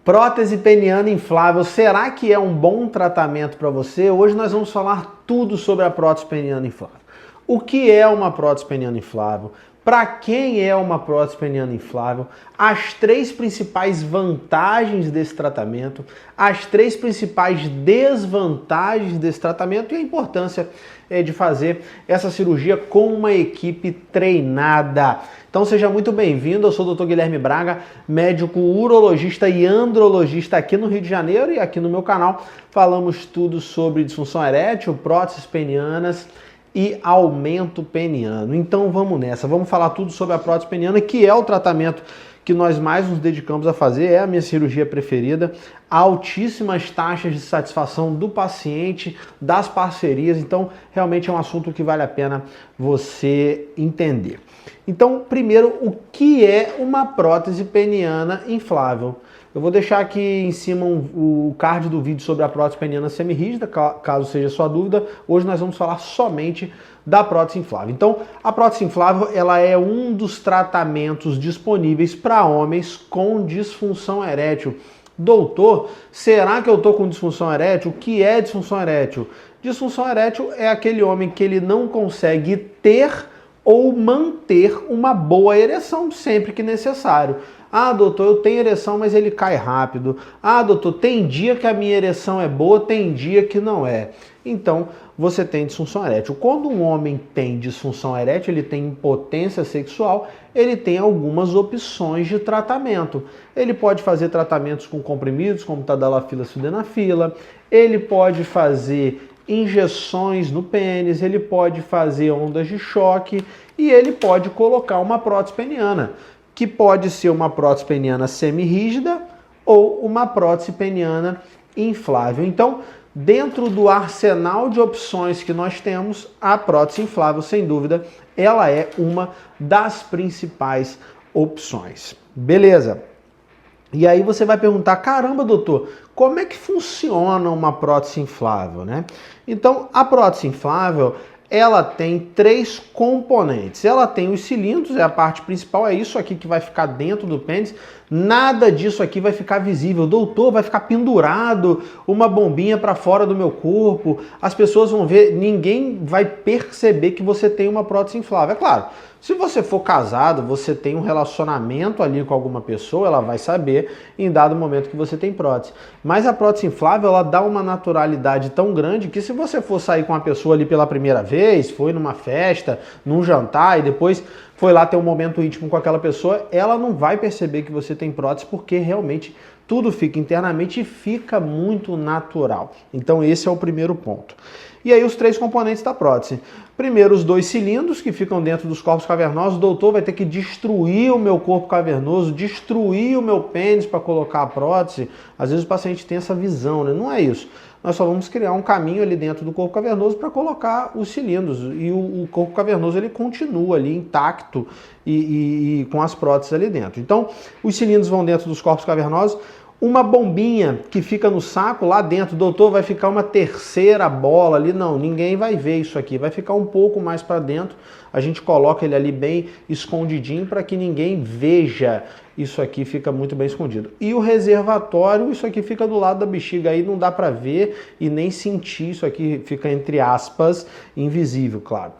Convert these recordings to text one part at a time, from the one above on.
Prótese peniana inflável, será que é um bom tratamento para você? Hoje nós vamos falar tudo sobre a prótese peniana inflável. O que é uma prótese peniana inflável? Para quem é uma prótese peniana inflável? As três principais vantagens desse tratamento, as três principais desvantagens desse tratamento e a importância de fazer essa cirurgia com uma equipe treinada. Então seja muito bem-vindo, eu sou o Dr. Guilherme Braga, médico urologista e andrologista aqui no Rio de Janeiro, e aqui no meu canal falamos tudo sobre disfunção erétil, próteses penianas e aumento peniano. Então vamos nessa, vamos falar tudo sobre a prótese peniana, que é o tratamento que nós mais nos dedicamos a fazer, é a minha cirurgia preferida, altíssimas taxas de satisfação do paciente, das parcerias, então realmente é um assunto que vale a pena você entender. Então, primeiro, o que é uma prótese peniana inflável? Eu vou deixar aqui em cima o card do vídeo sobre a prótese peniana semirrígida, caso seja sua dúvida. Hoje nós vamos falar somente da prótese inflável. Então, a prótese inflável ela é um dos tratamentos disponíveis para homens com disfunção erétil. Doutor, será que eu estou com disfunção erétil? O que é disfunção erétil? Disfunção erétil é aquele homem que ele não consegue ter ou manter uma boa ereção sempre que necessário. Ah, doutor, eu tenho ereção, mas ele cai rápido. Ah, doutor, tem dia que a minha ereção é boa, tem dia que não é. Então, você tem disfunção erétil. Quando um homem tem disfunção erétil, ele tem impotência sexual, ele tem algumas opções de tratamento. Ele pode fazer tratamentos com comprimidos, como tadalafila, sildenafila. Ele pode fazer injeções no pênis, ele pode fazer ondas de choque e ele pode colocar uma prótese peniana, que pode ser uma prótese peniana semirrígida ou uma prótese peniana inflável. Então, dentro do arsenal de opções que nós temos, a prótese inflável, sem dúvida, ela é uma das principais opções. Beleza? E aí você vai perguntar, caramba, doutor, como é que funciona uma prótese inflável, né? Então, a prótese inflável, ela tem três componentes. Ela tem os cilindros, é a parte principal, é isso aqui que vai ficar dentro do pênis. Nada disso aqui vai ficar visível. Doutor, vai ficar pendurado uma bombinha para fora do meu corpo. As pessoas vão ver, ninguém vai perceber que você tem uma prótese inflável. É claro, se você for casado, você tem um relacionamento ali com alguma pessoa, ela vai saber em dado momento que você tem prótese. Mas a prótese inflável, ela dá uma naturalidade tão grande que se você for sair com a pessoa ali pela primeira vez, foi numa festa, num jantar e depois foi lá ter um momento íntimo com aquela pessoa, ela não vai perceber que você tem prótese porque realmente tudo fica internamente e fica muito natural. Então esse é o primeiro ponto. E aí os três componentes da prótese. Primeiro, os dois cilindros que ficam dentro dos corpos cavernosos. O doutor vai ter que destruir o meu corpo cavernoso, destruir o meu pênis para colocar a prótese. Às vezes o paciente tem essa visão, né? Não é isso. Nós só vamos criar um caminho ali dentro do corpo cavernoso para colocar os cilindros. E o corpo cavernoso ele continua ali intacto e com as próteses ali dentro. Então, os cilindros vão dentro dos corpos cavernosos. Uma bombinha que fica no saco lá dentro, doutor, vai ficar uma terceira bola ali. Não, ninguém vai ver isso aqui. Vai ficar um pouco mais para dentro. A gente coloca ele ali bem escondidinho para que ninguém veja. Isso aqui fica muito bem escondido. E o reservatório, isso aqui fica do lado da bexiga, aí não dá para ver e nem sentir, isso aqui fica entre aspas, invisível, claro.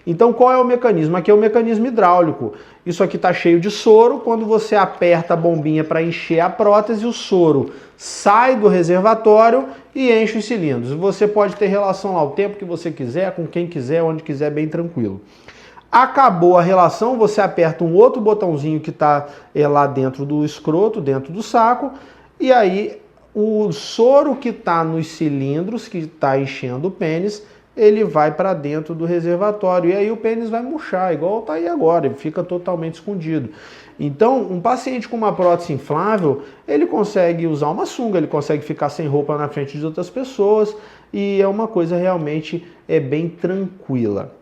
Então qual é o mecanismo? Aqui é o mecanismo hidráulico. Isso aqui está cheio de soro, quando você aperta a bombinha para encher a prótese, o soro sai do reservatório e enche os cilindros. Você pode ter relação lá o tempo que você quiser, com quem quiser, onde quiser, bem tranquilo. Acabou a relação, você aperta um outro botãozinho que está lá dentro do escroto, dentro do saco, e aí o soro que está nos cilindros, que está enchendo o pênis, ele vai para dentro do reservatório, e aí o pênis vai murchar, igual está aí agora, ele fica totalmente escondido. Então, um paciente com uma prótese inflável, ele consegue usar uma sunga, ele consegue ficar sem roupa na frente de outras pessoas, e é uma coisa realmente bem tranquila.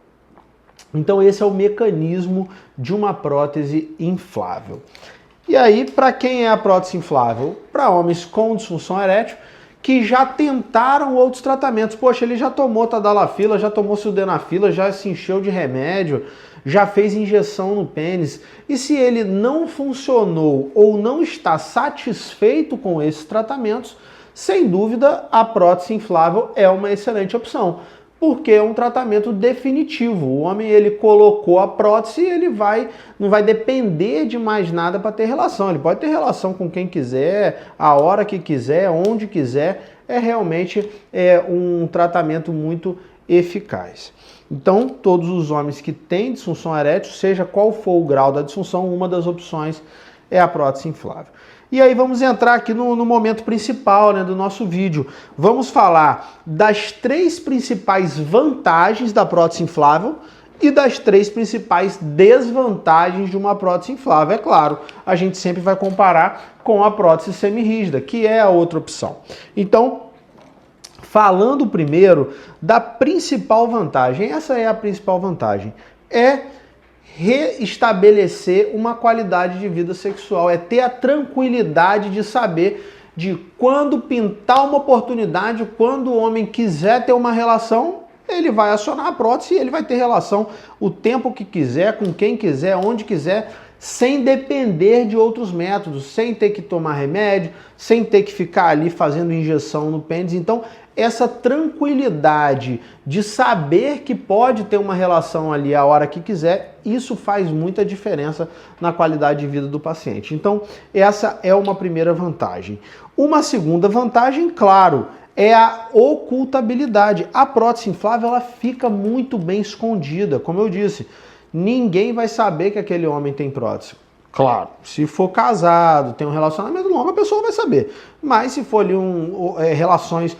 Então esse é o mecanismo de uma prótese inflável. E aí, para quem é a prótese inflável? Para homens com disfunção erétil, que já tentaram outros tratamentos. Poxa, ele já tomou tadalafila, já tomou sildenafila, já se encheu de remédio, já fez injeção no pênis. E se ele não funcionou ou não está satisfeito com esses tratamentos, sem dúvida a prótese inflável é uma excelente opção, porque é um tratamento definitivo. O homem, ele colocou a prótese e ele não vai depender de mais nada para ter relação. Ele pode ter relação com quem quiser, a hora que quiser, onde quiser. É realmente um tratamento muito eficaz. Então, todos os homens que têm disfunção erétil, seja qual for o grau da disfunção, uma das opções é a prótese inflável. E aí vamos entrar aqui no momento principal, né, do nosso vídeo. Vamos falar das 3 principais vantagens da prótese inflável e das 3 principais desvantagens de uma prótese inflável. É claro, a gente sempre vai comparar com a prótese semirrígida, que é a outra opção. Então, falando primeiro da principal vantagem, essa é a principal vantagem, é reestabelecer uma qualidade de vida sexual, é ter a tranquilidade de saber de quando pintar uma oportunidade, quando o homem quiser ter uma relação, ele vai acionar a prótese e ele vai ter relação o tempo que quiser, com quem quiser, onde quiser, sem depender de outros métodos, sem ter que tomar remédio, sem ter que ficar ali fazendo injeção no pênis. Então, essa tranquilidade de saber que pode ter uma relação ali a hora que quiser, isso faz muita diferença na qualidade de vida do paciente. Então, essa é uma primeira vantagem. Uma segunda vantagem, claro, é a ocultabilidade. A prótese inflável, ela fica muito bem escondida, como eu disse. Ninguém vai saber que aquele homem tem prótese. Claro, se for casado, tem um relacionamento longo, a pessoa vai saber. Mas se for ali relações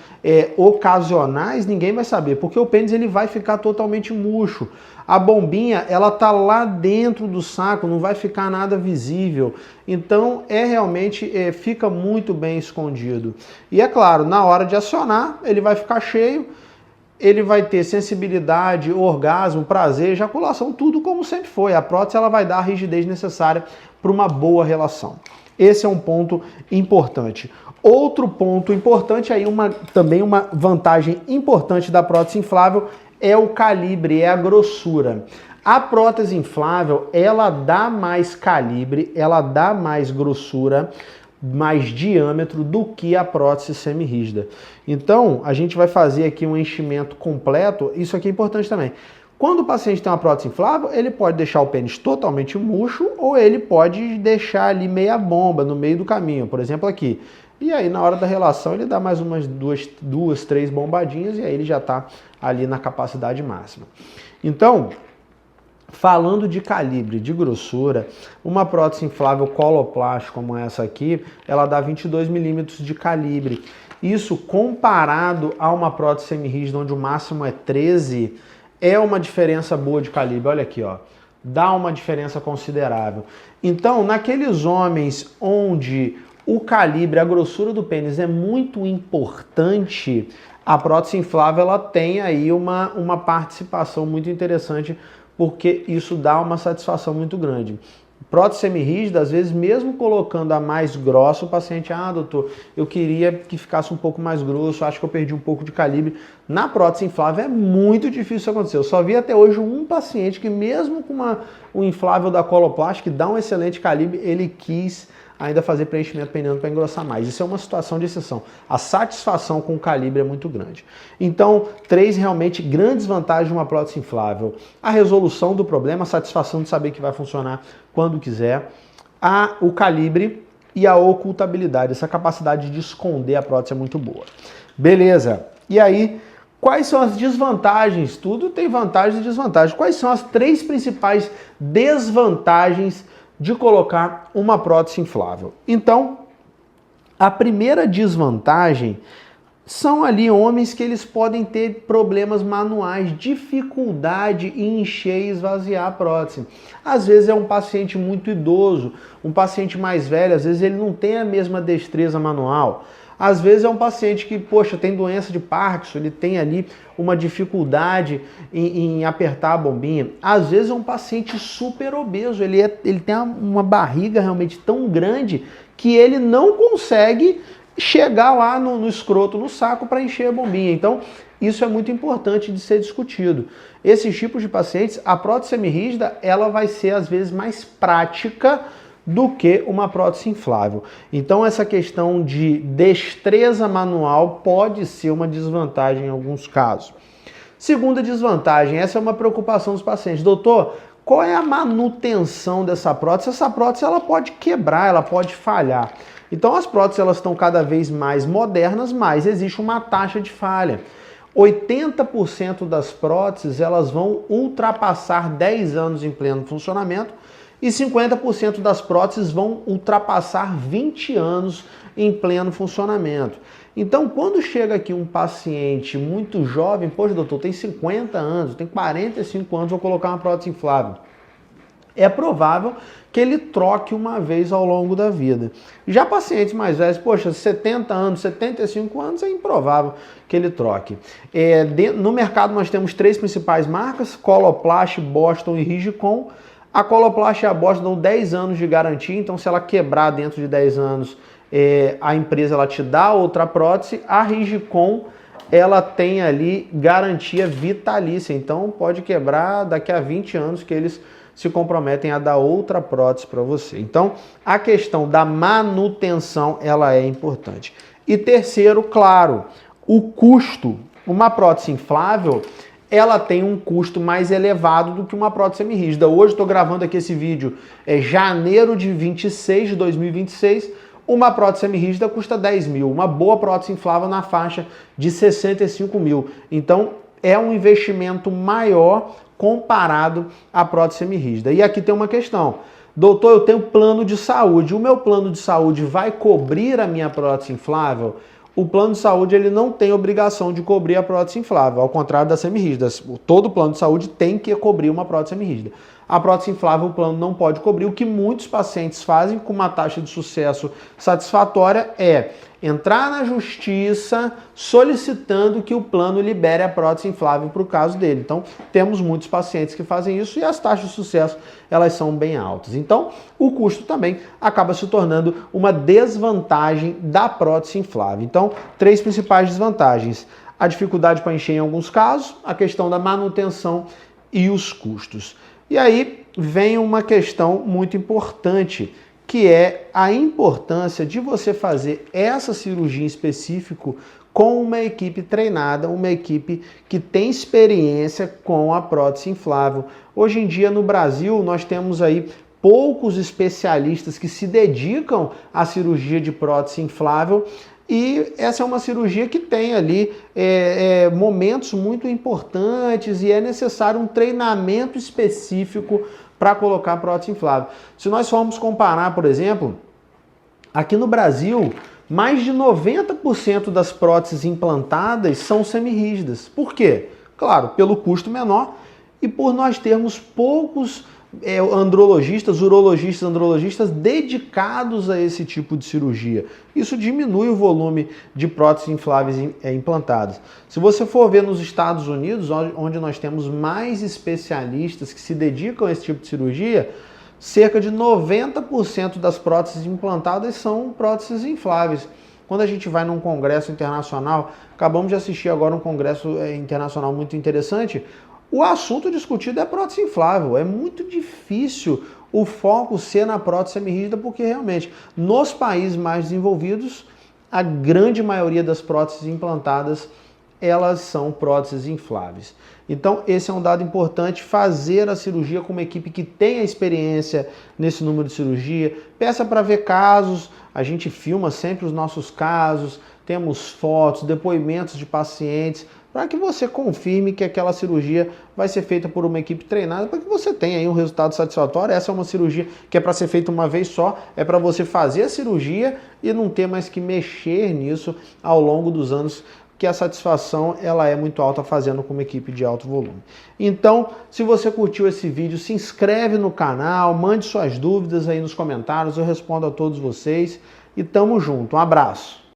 ocasionais, ninguém vai saber, porque o pênis ele vai ficar totalmente murcho. A bombinha, ela tá lá dentro do saco, não vai ficar nada visível. Então, realmente fica muito bem escondido. E é claro, na hora de acionar, ele vai ficar cheio, ele vai ter sensibilidade, orgasmo, prazer, ejaculação, tudo como sempre foi. A prótese ela vai dar a rigidez necessária para uma boa relação. Esse é um ponto importante. Outro ponto importante, aí também uma vantagem importante da prótese inflável é o calibre, é a grossura. A prótese inflável, ela dá mais calibre, ela dá mais grossura, mais diâmetro do que a prótese semirrígida. Então, a gente vai fazer aqui um enchimento completo, isso aqui é importante também. Quando o paciente tem uma prótese inflável, ele pode deixar o pênis totalmente murcho ou ele pode deixar ali meia bomba no meio do caminho, por exemplo aqui. E aí, na hora da relação, ele dá mais umas duas, 3 bombadinhas e aí ele já está ali na capacidade máxima. Então, falando de calibre, de grossura, uma prótese inflável Coloplast como essa aqui, ela dá 22 milímetros de calibre. Isso comparado a uma prótese semirrígida onde o máximo é 13, é uma diferença boa de calibre. Olha aqui, ó, dá uma diferença considerável. Então, naqueles homens onde o calibre, a grossura do pênis é muito importante, a prótese inflável ela tem aí uma participação muito interessante, porque isso dá uma satisfação muito grande. Prótese semirrígida, às vezes, mesmo colocando a mais grossa, o paciente, doutor, eu queria que ficasse um pouco mais grosso, acho que eu perdi um pouco de calibre. Na prótese inflável é muito difícil isso acontecer. Eu só vi até hoje um paciente que, mesmo com o inflável da Coloplast, que dá um excelente calibre, ele quis ainda fazer preenchimento peniano para engrossar mais. Isso é uma situação de exceção. A satisfação com o calibre é muito grande. Então, 3 realmente grandes vantagens de uma prótese inflável. A resolução do problema, a satisfação de saber que vai funcionar quando quiser, o calibre e a ocultabilidade. Essa capacidade de esconder a prótese é muito boa. Beleza. E aí, quais são as desvantagens? Tudo tem vantagens e desvantagens. Quais são as 3 principais desvantagens de colocar uma prótese inflável? Então, a primeira desvantagem são ali homens que eles podem ter problemas manuais, dificuldade em encher e esvaziar a prótese. Às vezes é um paciente muito idoso, um paciente mais velho, às vezes ele não tem a mesma destreza manual. Às vezes é um paciente que, poxa, tem doença de Parkinson, ele tem ali uma dificuldade em apertar a bombinha. Às vezes é um paciente super obeso, ele tem uma barriga realmente tão grande que ele não consegue chegar lá no escroto, no saco, para encher a bombinha. Então, isso é muito importante de ser discutido. Esses tipos de pacientes, a prótese semirrígida, ela vai ser às vezes mais prática do que uma prótese inflável. Então, essa questão de destreza manual pode ser uma desvantagem em alguns casos. Segunda desvantagem, essa é uma preocupação dos pacientes. Doutor, qual é a manutenção dessa prótese? Essa prótese ela pode quebrar, ela pode falhar. Então as próteses elas estão cada vez mais modernas, mas existe uma taxa de falha. 80% das próteses elas vão ultrapassar 10 anos em pleno funcionamento e 50% das próteses vão ultrapassar 20 anos em pleno funcionamento. Então, quando chega aqui um paciente muito jovem, poxa, doutor, tem 50 anos, tem 45 anos, vou colocar uma prótese inflável. É provável que ele troque uma vez ao longo da vida. Já pacientes mais velhos, poxa, 70 anos, 75 anos, é improvável que ele troque. No mercado nós temos 3 principais marcas, Coloplast, Boston e Rigicon. A Coloplast e a Boston dão 10 anos de garantia, então se ela quebrar dentro de 10 anos, a empresa ela te dá outra prótese. A Rigicon, ela tem ali garantia vitalícia, então pode quebrar daqui a 20 anos que eles se comprometem a dar outra prótese para você. Então, a questão da manutenção, ela é importante. E terceiro, claro, o custo. Uma prótese inflável, ela tem um custo mais elevado do que uma prótese semirrígida. Hoje estou gravando aqui esse vídeo, janeiro de 26 de 2026, uma prótese semirrígida custa 10 mil, uma boa prótese inflável na faixa de 65 mil. Então, é um investimento maior comparado à prótese semirrígida. E aqui tem uma questão. Doutor, eu tenho plano de saúde. O meu plano de saúde vai cobrir a minha prótese inflável? O plano de saúde ele não tem obrigação de cobrir a prótese inflável, ao contrário da semirrígida. Todo plano de saúde tem que cobrir uma prótese semirrígida. A prótese inflável o plano não pode cobrir. O que muitos pacientes fazem com uma taxa de sucesso satisfatória é entrar na justiça solicitando que o plano libere a prótese inflável para o caso dele. Então, temos muitos pacientes que fazem isso e as taxas de sucesso elas são bem altas. Então, o custo também acaba se tornando uma desvantagem da prótese inflável. Então, 3 principais desvantagens. A dificuldade para encher em alguns casos, a questão da manutenção e os custos. E aí vem uma questão muito importante, que é a importância de você fazer essa cirurgia em específico com uma equipe treinada, uma equipe que tem experiência com a prótese inflável. Hoje em dia no Brasil nós temos aí poucos especialistas que se dedicam à cirurgia de prótese inflável. E essa é uma cirurgia que tem ali momentos muito importantes e é necessário um treinamento específico para colocar a prótese inflável. Se nós formos comparar, por exemplo, aqui no Brasil, mais de 90% das próteses implantadas são semirrígidas. Por quê? Claro, pelo custo menor e por nós termos poucos andrologistas, urologistas, andrologistas dedicados a esse tipo de cirurgia. Isso diminui o volume de próteses infláveis implantadas. Se você for ver nos Estados Unidos, onde nós temos mais especialistas que se dedicam a esse tipo de cirurgia, cerca de 90% das próteses implantadas são próteses infláveis. Quando a gente vai num congresso internacional, acabamos de assistir agora um congresso internacional muito interessante, o assunto discutido é prótese inflável. É muito difícil o foco ser na prótese semirrígida, porque realmente nos países mais desenvolvidos, a grande maioria das próteses implantadas, elas são próteses infláveis. Então esse é um dado importante, fazer a cirurgia com uma equipe que tenha experiência nesse número de cirurgia. Peça para ver casos, a gente filma sempre os nossos casos, temos fotos, depoimentos de pacientes, para que você confirme que aquela cirurgia vai ser feita por uma equipe treinada, para que você tenha aí um resultado satisfatório. Essa é uma cirurgia que é para ser feita uma vez só, é para você fazer a cirurgia e não ter mais que mexer nisso ao longo dos anos, que a satisfação ela é muito alta fazendo com uma equipe de alto volume. Então, se você curtiu esse vídeo, se inscreve no canal, mande suas dúvidas aí nos comentários, eu respondo a todos vocês e tamo junto. Um abraço!